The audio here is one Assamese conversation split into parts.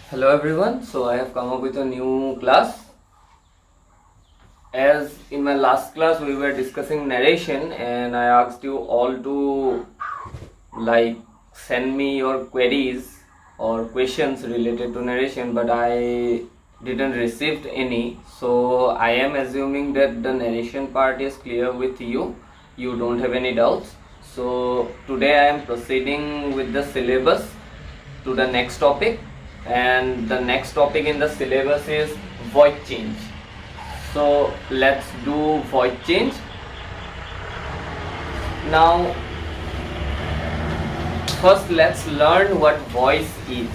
Hello everyone, so I have come up with a new class. As in my last class we were discussing narration and I asked you all to send me your queries or questions related to narration, but I didn't receive any, so I am assuming that the narration part is clear with you don't have any doubts. So today I am proceeding with the syllabus to the next topic, and the next topic in the syllabus is voice change. So let's do voice change. Now first let's learn what voice is.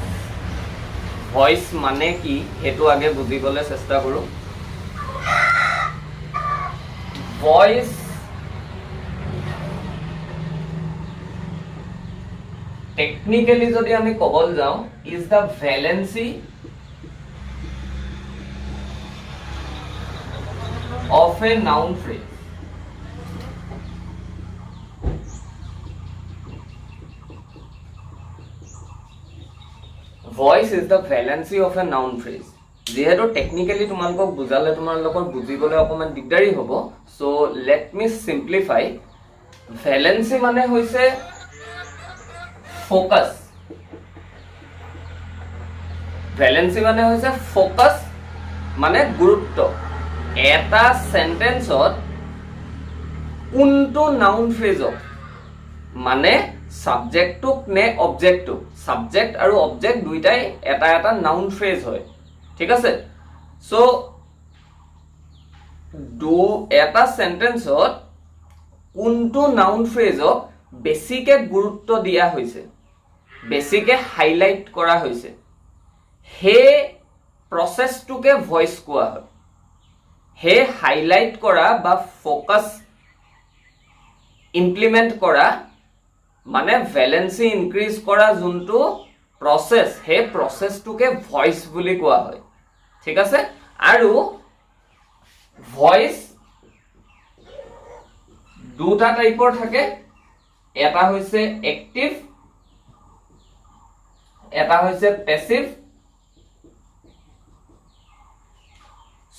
Voice মানে কি এটো আগে বুজিবলৈ চেষ্টা কৰো। Voice technically যদি আমি কবল যাও is the valency of a noun phrase. Voice is the valency of a noun phrase. যেহেতু টেকনিক্যালি তোমালোকক বুজালে তোমালোকৰ বুজিবলৈ অকমান দিগদাৰি হ'ব, so let me simplify. Valency মানে হৈছে ফোকাস। ভ্যালেন্সি মানে হৈছে ফোকাস মানে গুৰুত্ব। এটা সেন্টেন্সত কোনটো নাউন ফ্ৰেজক মানে সাবজেক্টক নে অবজেক্টক, সাবজেক্ট আৰু অবজেক্ট দুইটাই এটা এটা নাউন ফ্ৰেজ হয়, ঠিক আছে। সো এটা সেন্টেন্সত কোনটো নাউন ফ্ৰেজক বেছিকে গুৰুত্ব দিয়া হৈছে, বেছিকে হাইলাইট কৰা হৈছে, হে প্ৰসেসটোকে ভয়েস কোৱা হয়। হে হাইলাইট কৰা বা ফোকাস ইমপ্লিমেন্ট কৰা মানে ভ্যালেন্সি ইনক্ৰিজ কৰা যোনটো প্ৰসেস, হে প্ৰসেসটোকে ভয়েস বুলি কোৱা হয়, ঠিক আছে। আৰু ভয়েস দুটা টাইপৰ থাকে, এটা হৈছে এক্টিভ, এটা হৈছে প্যাসিভ।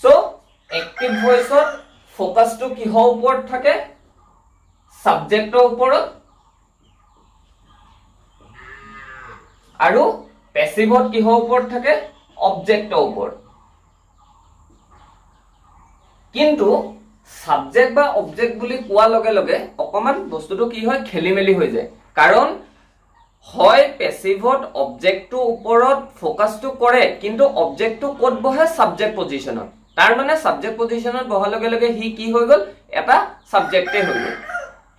সো এক্টিভ ভয়েসত ফোকাসটো কিহৰ ওপৰত থাকে, সাবজেক্টৰ ওপৰত, আৰু প্যাসিভত কিহৰ ওপৰত থাকে, অবজেক্টৰ ওপৰত। কিন্তু সাবজেক্ট বা অবজেক্ট বুলি কোৱাৰ লগে লগে অকমান বস্তুটো কি হয়, খেলিমেলি হৈ যায়। কাৰণ হয় প্যাসিভত অবজেক্টটো ওপৰত ফোকাসটো কৰে, কিন্তু অবজেক্টটো ক'ত বহে, সাবজেক্ট পজিশনত। তাৰ মানে সাবজেক্ট পজিশনত বহাৰ লগে লগে হি কি হৈ গ'ল, এটা সাবজেক্টে হৈ গ'ল।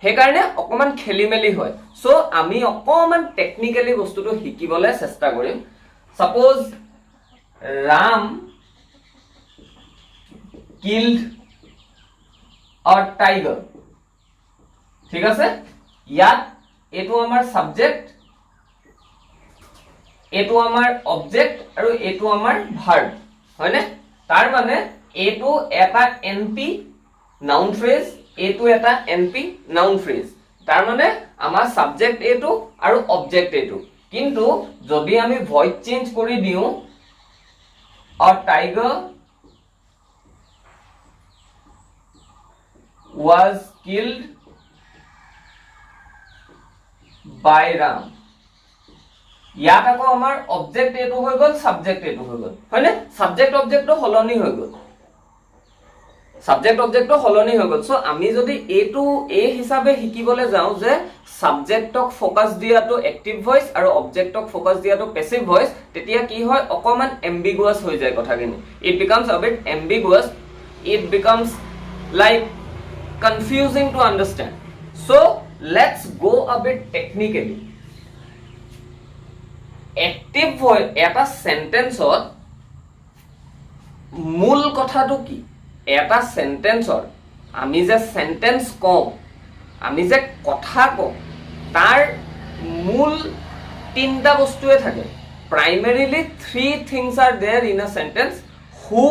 সেইকাৰণে অকমান খেলিমেলি হয়। সো আমি অকমান টেকনিক্যালি বস্তুটো শিকিবলৈ চেষ্টা কৰিম। Suppose Ram killed a tiger, ঠিক আছে। ইয়াত এটো আমাৰ সাবজেক্ট, এটো আমাৰ অবজেক্ট আৰু এটো আমাৰ ভাৰ্ব, হয়নে। তাৰ মানে এটো এটা এনপি নাউন ফ্ৰেজ, এটো এটা এনপি নাউন ফ্ৰেজ। তাৰ মানে আমাৰ সাবজেক্ট এটো আৰু অবজেক্ট এটো। কিন্তু যদি আমি ভয়েস চেঞ্জ কৰি দিও, a tiger was killed by Ram, ইয়াত আকৌ আমাৰ অবজেক্ট এটো হৈ গ'ল, সাবজেক্ট এটো হৈ গ'ল, হয়নে। সাবজেক্ট অবজেক্টটো হলনি হৈ গ'ল, সাবজেক্ট অবজেক্টটো হলনি হৈ গ'ল। সো আমি যদি এটো এ হিচাপে শিকিবলৈ যাও যে সাবজেক্টক ফোকাস দিয়াটো এক্টিভ ভয়েস আৰু অবজেক্টক ফোকাস দিয়াটো প্যাসিভ ভয়েস, তেতিয়া কি হয়, অকমান এম্বিগুয়াস হৈ যায় কথাখিনি। It becomes a bit ambiguous, it becomes like confusing to understand. So let's go a bit technically. Active voice এটা সেন্টেন্সত মূল কথাটো কি, এটা সেন্টেন্সৰ আমি যে সেন্টেন্স কওঁ, আমি যে কথা কওঁ, তাৰ মূল তিনটা বস্তুৱে থাকে। Primarily three things are there in a sentence: who,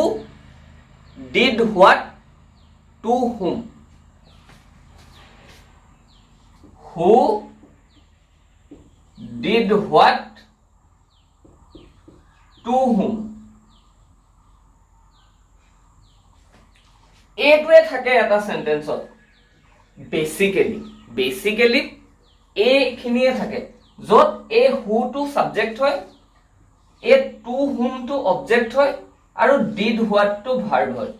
did what, to whom. Who did what to whom এইটোৱে থাকে এটা সেন্টেন্সত বেসিক্যালি এইখিনিয়ে থাকে যত এই হু টু সাবজেক্ট হয় এই টু হুম টু অবজেক্ট হয় আৰু ডিড হোৱাট টু ভাৰ্ব হয়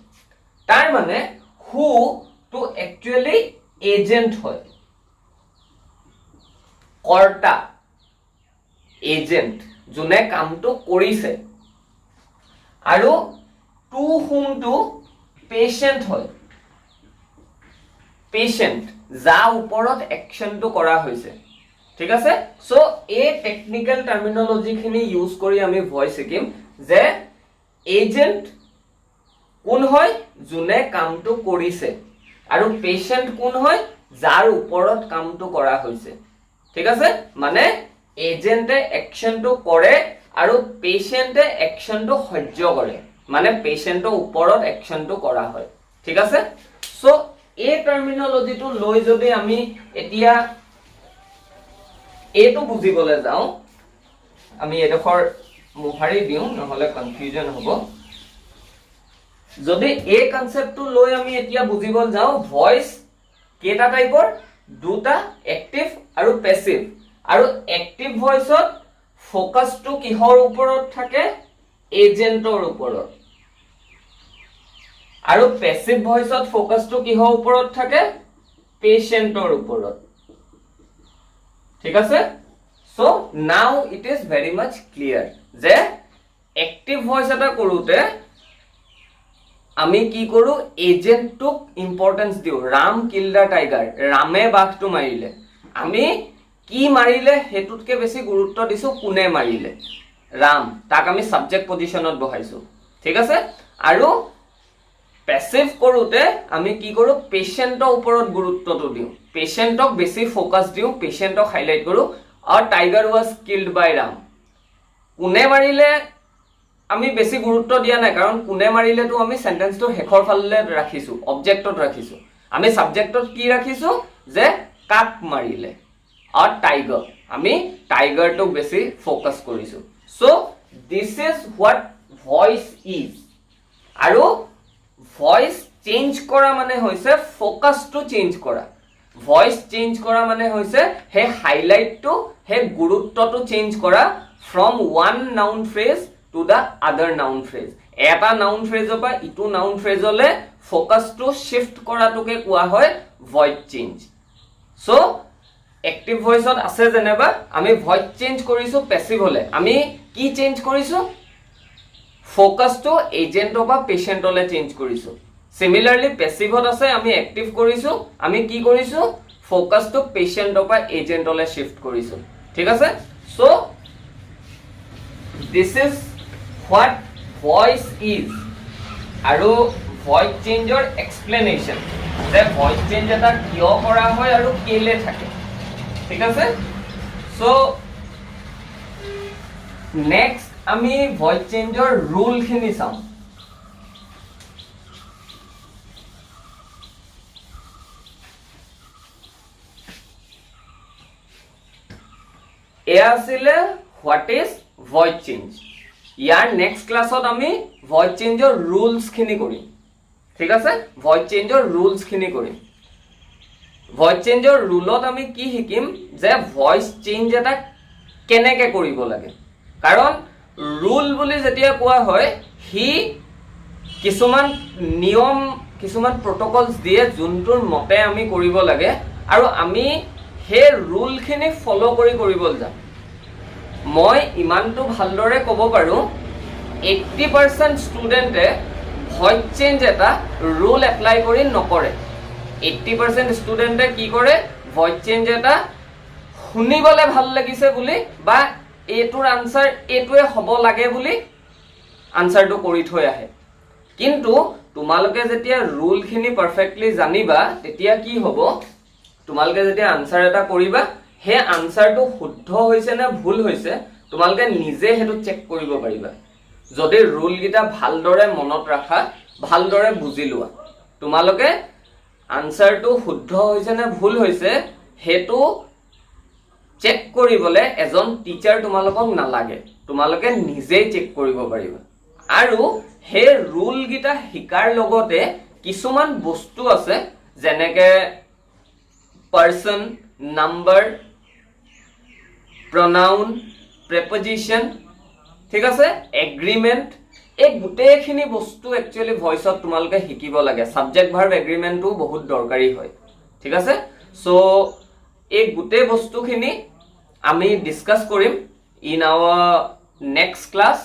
তাৰ মানে হু টু একচুয়ালি এজেন্ট হয় কৰ্তা এজেন্ট যোনে কামটো কৰিছে আৰু টু হুম টু পেশেন্ট হয় পেশেন্ট যা ওপৰত একশনটো কৰা হৈছে ঠিক আছে সো এই টেকনিক্যাল টাৰ্মিনোলজি খিনি ইউজ কৰি আমি ভয়েস শিকিম যে এজেন্ট কোন হয় যোনে কামটো কৰিছে আৰু পেশেন্ট কোন হয় যাৰ ওপৰত কামটো কৰা হৈছে ঠিক আছে মানে এজেন্টে একশনটো কৰে আৰু পেশেন্টে একশনটো সহ্য কৰে মানে পেশেন্টৰ ওপৰত একশনটো কৰা হয় ঠিক আছে সো এই টাৰ্মিনোলজিটো লৈ যদি আমি এতিয়া এটো বুজিবলৈ যাও আমি এডখৰ মুহাৰি দিও নহলে কনফিউজন হ'ব যদি এই কনসেপ্টটো লৈ আমি এতিয়া বুজিবলৈ যাও ভয়েস কেটা টাইপৰ দুটা এক্টিভ আৰু প্যাসিভ আৰু এক্টিভ ভয়েসত ফোকাসটো কিহৰ ওপৰত থাকে এজেন্টৰ ওপৰত আৰু প্যাসিভ ভয়েসত ফোকাসটো কিহৰ ওপৰত থাকে পেশেন্টৰ ওপৰত ঠিক আছে so now it is very mass clear যে এক্টিভ ভয়েস এটা কৰোতে আমি কি কৰো এজেন্টক ইম্পৰ্টেন্স দিও ৰাম কিল দা টাইগাৰ ৰামে বাঘটো মাৰিলে আমি কি মাৰিলে হেতুতকে বেছি গুৰুত্ব দিছো কোনে মাৰিলে ৰাম তাক আমি সাবজেক্ট পজিশনত বহাইছো ঠিক আছে আৰু প্যাসিভ কৰোতে আমি কি কৰো পেশেন্টৰ ওপৰত গুৰুত্বটো দিও পেশেন্টক বেছি ফোকাস দিও পেশেন্টক হাইলাইট কৰো আৰু টাইগাৰ ওয়াজ কিল্ড বাই ৰাম কোনে মাৰিলে আমি বেছি গুৰুত্ব দিয়া নাই কাৰণ কোনে মাৰিলেটো আমি সেন্টেন্সটো হেখৰ ফালে ৰাখিছো অবজেক্টত ৰাখিছো আমি সাবজেক্টত কি ৰাখিছো যে কাক মাৰিলে আৰু টাইগাৰ আমি টাইগাৰটো বেছি ফোকাস কৰিছো so this is what voice is আৰু ভয়েস চেঞ্জ কৰা মানে হৈছে ফোকাসটো চেঞ্জ কৰা ভয়েস চেঞ্জ কৰা মানে হৈছে হে হাইলাইটটো হে গুৰুত্বটো চেঞ্জ কৰা from one noun phrase to the আদাৰ নাউন ফ্ৰেজ এটা নাউন ফ্ৰেজৰ পৰা ইটো নাউন ফ্ৰেজলে ফোকাসটো শিফট কৰাটোকে কোৱা হয় ভয়েস চেঞ্জ সো এক্টিভ ভয়েসত আছে যেনেবা আমি ভয়েস চেঞ্জ কৰিছো প্যাসিভ হলে আমি কি চেঞ্জ কৰিছো ফোকাসটো এজেন্টৰ পৰা পেশেন্টলে চেঞ্জ কৰিছো সিমিলাৰলি প্যাসিভত আছে আমি এক্টিভ কৰিছো আমি কি কৰিছো ফোকাসটো পেশেন্টৰ পৰা এজেন্টলে শিফট কৰিছো ঠিক আছে so this is what voice is আৰু ভয়েস চেঞ্জৰ এক্সপ্লেনেশন যে ভয়েস চেঞ্জ এটা কিয় কৰা হয় আৰু কেলে থাকে ঠিক আছে সো নেক্সট আমি ভয়েস চেঞ্জৰ ৰুল খিনি চাম এয়া আছিলে what is voice change year next ক্লাছত আমি ভয়েস চেঞ্জৰ ৰুলস খিনি কৰিম ঠিক আছে ভয়েস চেঞ্জৰ ৰুলস খিনি কৰিম ভয়েস চেঞ্জৰ ৰুলত আমি কি শিকিম যে ভয়েস চেঞ্জ এটা কেনেকে কৰিব লাগে কাৰণ ৰুল বুলি যেতিয়া কোৱা হয় হি কিছুমান নিয়ম কিছুমান প্ৰটোকলস দিয়ে যোনটোৰ মতে আমি কৰিব লাগে আৰু আমি হে ৰুল খিনি ফলো কৰিব যাম মই ইমানটো ভালদৰে ক'ব পাৰো 80% ষ্টুডেন্টে ভয়েস চেঞ্জ এটা ৰুল এপ্লাই কৰি নকৰে 80% ষ্টুডেন্টে কি কৰে ভয়েস চেঞ্জ এটা শুনিবলে ভাল লাগিছে বুলি বা এটোৰ আনসাৰ এটোৱে হ'ব লাগে বুলি আনসাৰটো কৰি থৈ আহে কিন্তু তোমালোকে যেতিয়া ৰুল খিনি পাৰফেক্টলি জানিবা তেতিয়া কি হ'ব তোমালোকে যেতিয়া আনসাৰ এটা কৰিবা হে আনসাৰটো শুদ্ধ হৈছে না ভুল হৈছে তোমালোকে নিজে হেতু চেক কৰিব পাৰিবা যদি ৰুল গিটা ভালদৰে মনত ৰাখা ভালদৰে বুজি লোৱা তোমালোকে আনসাৰটো শুদ্ধ হৈছে না ভুল হৈছে হেতু চেক কৰিবলে এজন টিচাৰ তোমালোকক নালাগে, তোমালোকে নিজেই চেক কৰিব পাৰিবা। আৰু হে ৰুল গিটা শিকাৰ লগতে কিছুমান বস্তু আছে যেনেকে পাৰ্সন, নাম্বাৰ, pronoun, preposition, ঠিক আছে, এগ্ৰিমেন্ট, এই গোটেইখিনি বস্তু একচুয়ালি ভয়েসত তোমালোকে শিকিব লাগে। সাবজেক্ট ভাৰ্ব এগ্ৰিমেন্টটো বহুত দৰকাৰী হয়, ঠিক আছে। সো এই গোটেই বস্তুখিনি আমি ডিসকাস কৰিম ইন আৱাৰ নেক্সট ক্লাস।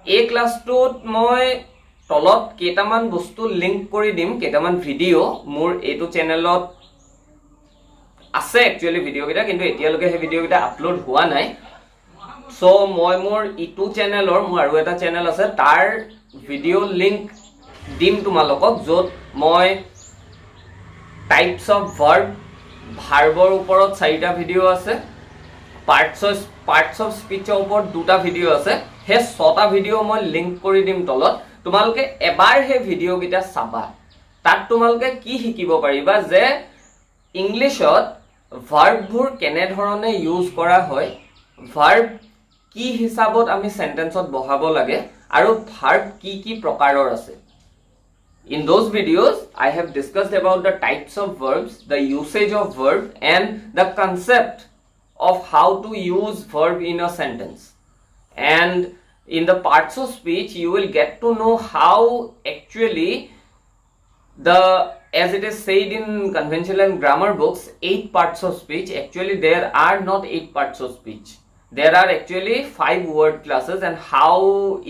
এই ক্লাসটোত মই তলত কেইটামান বস্তু লিংক কৰি দিম, কেইটামান ভিডিও মোৰ এইটো চেনেলত আছে একচুয়ালি ভিডিও কেইটা, কিন্তু এতিয়ালৈকে সেই ভিডিও কেইটা আপলোড হোৱা নাই। সো মই মোৰ ইটো চেনেলৰ মোৰ আৰু এটা চেনেল আছে তাৰ ভিডিও লিংক দিম তোমালোকক, য'ত মই টাইপস অফ ভাৰ্ব, ভাৰ্বৰ ওপৰত 4টা ভিডিও আছে, পাৰ্টস অফ স্পিচৰ ওপৰত 2টা ভিডিও আছে। সেই 6টা ভিডিও মই লিংক কৰি দিম তলত, তোমালোকে এবাৰ সেই ভিডিও কেইটা চাবা। তাত তোমালোকে কি শিকিব পাৰিবা যে ইংলিছত ভাৰ্ববোৰ কেনে ধৰণে ইউজ কৰা হয়, ভাৰ্ব কি হিচাপত আমি সেন্টেন্সত বহাব লাগে, আৰু ভাৰ্ব কি কি প্ৰকাৰৰ আছে। In those videos, I have discussed about the types of verbs, the usage of verb, and the concept of how to use verb in a sentence. And in the parts of speech, you will get to know how actually as it is said in conventional and grammar books, 8 parts of speech. Actually, there are not 8 parts of speech. There are actually 5 word classes, and how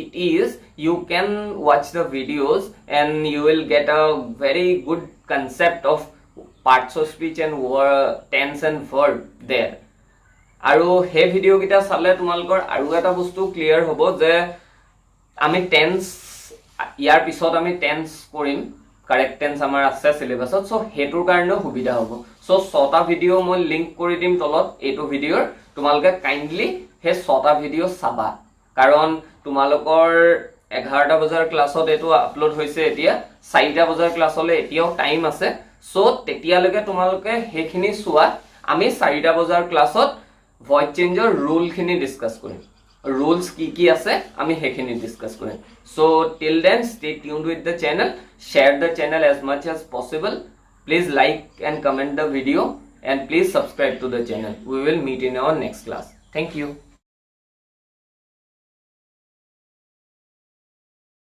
it is, you can watch the videos and you will get a very good concept of parts of speech and tense and verb there. আৰু হে ভিডিও কেইটা চালে তোমালোকৰ আৰু এটা বস্তু ক্লিয়াৰ হ'ব যে আমি টেন্স ইয়াৰ পিছত আমি টেন্স কৰিম, কাৰেক্ট টেন্স আমাৰ আছে সিলেবাসত। সো হেতুৰ কাৰণে সুবিধা হ'ব। সো 6টা ভিডিও মই লিংক কৰি দিম তলত এইটো ভিডিওৰ, তোমালোকে কাইন্ডলি হে 6টা ভিডিও চাবা, কাৰণ তোমালোকৰ 11টা বজাৰ ক্লাছত এইটো আপলোড হৈছে, এতিয়া 4টা বজাৰ ক্লাছলৈ এতিয়াও টাইম আছে। সো তেতিয়ালৈকে তোমালোকে হেখিনি চোৱা। আমি 4টা বজাৰ ক্লাছত ভয়েস চেঞ্জৰ ৰুল খিনি ডিসকাস কৰিম, rules কি আছে আমি হেখিনি ডিসকাস কৰিম। So till then stay tuned with the channel, share the channel as much as possible, please like and comment the video, and please subscribe to the channel. We will meet in our next class. Thank you.